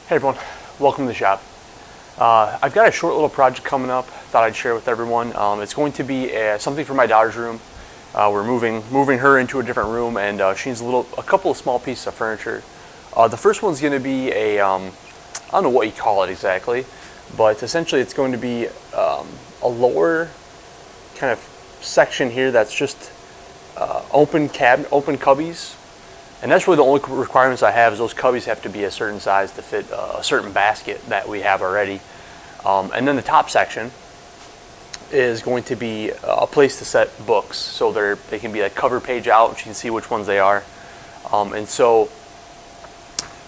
Hey everyone, welcome to the shop. I've got a short little project coming up, thought I'd share with everyone. It's going to be something for my daughter's room. We're moving her into a different room, and she needs a couple of small pieces of furniture. The first one's going to be I don't know what you call it exactly, but essentially it's going to be a lower kind of section here that's just open cubbies. And that's really the only requirements I have, is those cubbies have to be a certain size to fit a certain basket that we have already. And then the top section is going to be a place to set books, so they can be a cover page out, and you can see which ones they are. And so,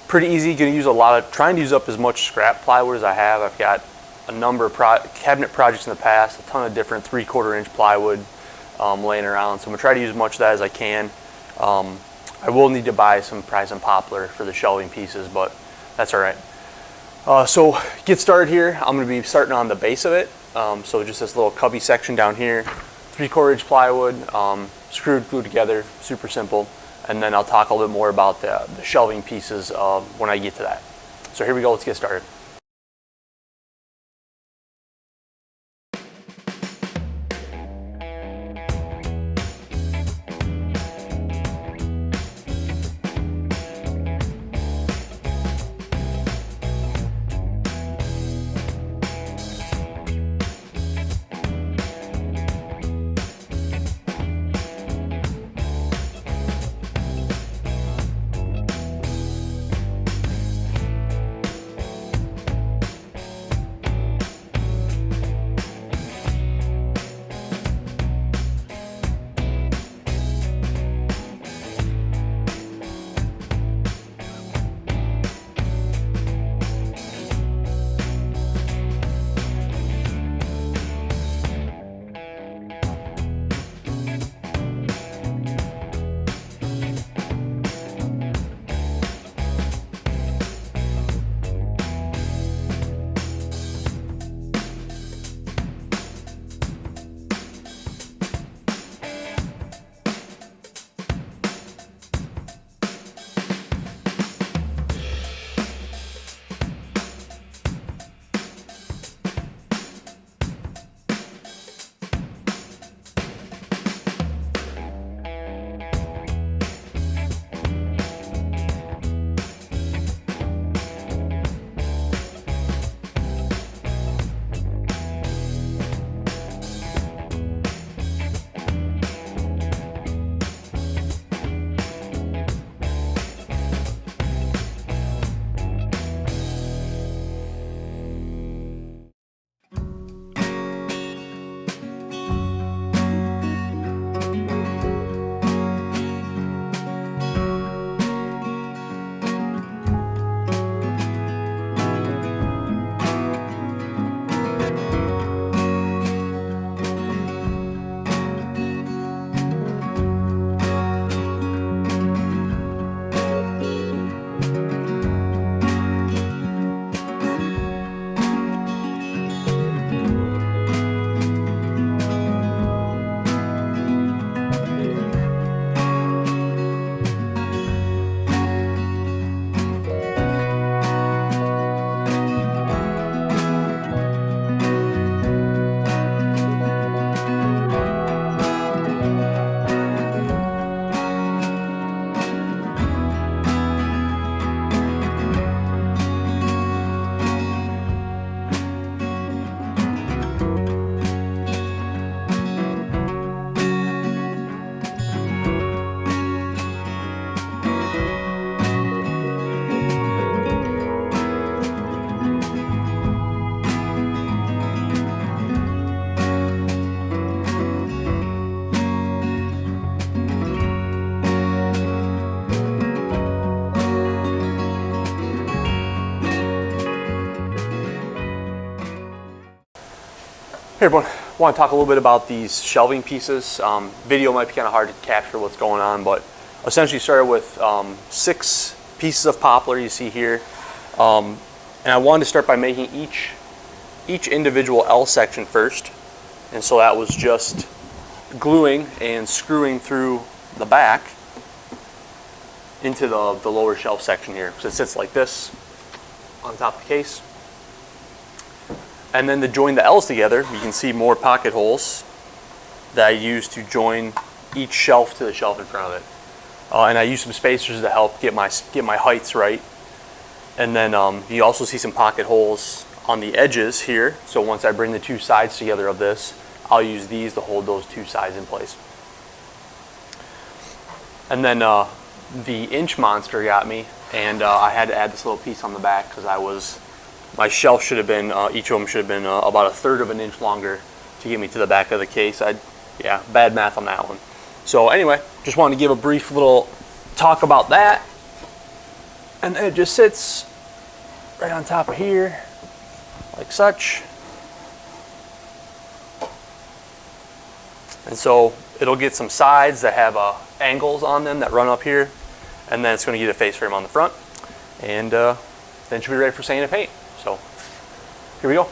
pretty easy. Going to use trying to use up as much scrap plywood as I have. I've got a number of cabinet projects in the past, a ton of different 3/4 inch plywood laying around. So I'm gonna try to use as much of that as I can. I will need to buy some poplar for the shelving pieces, but that's all right. So get started here. I'm going to be starting on the base of it. So just this little cubby section down here, 3/4 inch plywood, screwed, glued together, super simple. And then I'll talk a little bit more about the shelving pieces when I get to that. So here we go, let's get started. Hey everyone, I want to talk a little bit about these shelving pieces. Video might be kind of hard to capture what's going on, but essentially started with 6 pieces of poplar you see here. And I wanted to start by making each individual L section first. And so that was just gluing and screwing through the back into the lower shelf section here. So it sits like this. on top of the case. And then to join the L's together, you can see more pocket holes that I use to join each shelf to the shelf in front of it. And I use some spacers to help get my heights right. And then you also see some pocket holes on the edges here. So once I bring the two sides together of this, I'll use these to hold those two sides in place. And then the inch monster got me, and I had to add this little piece on the back because my shelf should have been, each of them should have been about a third of an inch longer to get me to the back of the case. Yeah, bad math on that one. So anyway, just wanted to give a brief little talk about that. And it just sits right on top of here, like such. And so it'll get some sides that have angles on them that run up here, and then it's going to get a face frame on the front, and then it should be ready for sand and paint. So here we go.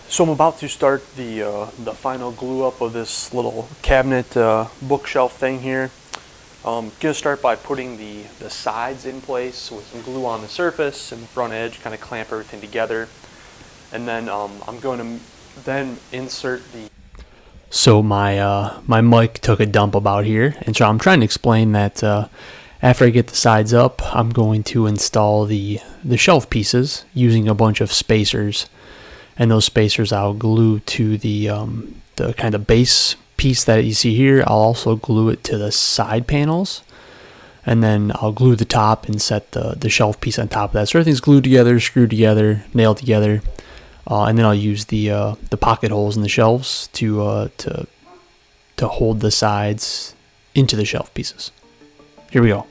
So I'm about to start the final glue up of this little cabinet bookshelf thing here. I'm gonna start by putting the sides in place with some glue on the surface and the front edge, kind of clamp everything together. And then I'm going to then insert the... So my mic took a dump about here, and so I'm trying to explain that after I get the sides up, I'm going to install the shelf pieces using a bunch of spacers. And those spacers I'll glue to the kind of base piece that you see here. I'll also glue it to the side panels, and then I'll glue the top and set the shelf piece on top of that. So everything's glued together, screwed together, nailed together, and then I'll use the pocket holes in the shelves to hold the sides into the shelf pieces. Here we go.